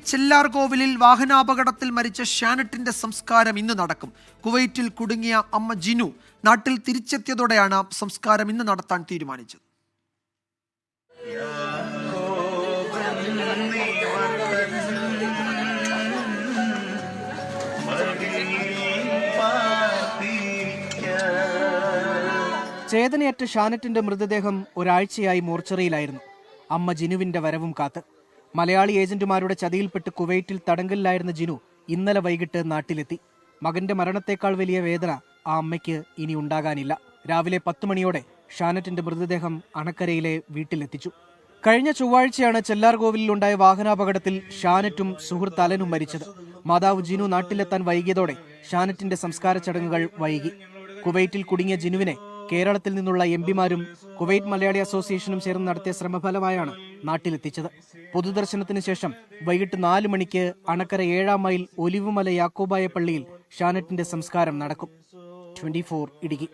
ചെല്ലാർകോവിലിൽ വാഹനാപകടത്തിൽ മരിച്ച ഷാനറ്റിന്റെ സംസ്കാരം ഇന്ന് നടക്കും. കുവൈറ്റിൽ കുടുങ്ങിയ അമ്മ ജിനു നാട്ടിൽ തിരിച്ചെത്തിയതോടെയാണ് സംസ്കാരം ഇന്ന് നടത്താൻ തീരുമാനിച്ചത്. ചേതനയേറ്റ ഷാനറ്റിന്റെ മൃതദേഹം ഒരാഴ്ചയായി മോർച്ചറിയിലായിരുന്നു. അമ്മ ജിനുവിന്റെ വരവും കാത്ത്. മലയാളി ഏജന്റുമാരുടെ ചതിയിൽപ്പെട്ട് കുവൈറ്റിൽ തടങ്കലിലായിരുന്ന ജിനു ഇന്നലെ വൈകിട്ട് നാട്ടിലെത്തി. മകന്റെ മരണത്തേക്കാൾ വലിയ വേദന ആ അമ്മയ്ക്ക് ഇനി ഉണ്ടാകാനില്ല. രാവിലെ 10 മണിയോടെ ഷാനറ്റിന്റെ മൃതദേഹം അണക്കരയിലെ വീട്ടിലെത്തിച്ചു. കഴിഞ്ഞ ചൊവ്വാഴ്ചയാണ് ചെല്ലാർകോവിലുണ്ടായ വാഹനാപകടത്തിൽ ഷാനറ്റും സുഹൃത്ത് അലനും മരിച്ചത്. മാതാവ് ജിനു നാട്ടിലെത്താൻ വൈകിയതോടെ ഷാനറ്റിന്റെ സംസ്കാര ചടങ്ങുകൾ വൈകി. കുവൈറ്റിൽ കുടുങ്ങിയ ജിനുവിനെ കേരളത്തിൽ നിന്നുള്ള എംപിമാരും കുവൈറ്റ് മലയാളി അസോസിയേഷനും ചേർന്ന് നടത്തിയ ശ്രമഫലമായാണ് നാട്ടിലെത്തിച്ചത്. പൊതുദർശനത്തിന് ശേഷം വൈകിട്ട് 4 മണിക്ക് അണക്കര 7-ാം മൈൽ ഒലിവുമല യാക്കോബായ പള്ളിയിൽ ഷാനറ്റിന്റെ സംസ്കാരം നടക്കും. 24 ഇടുക്കി.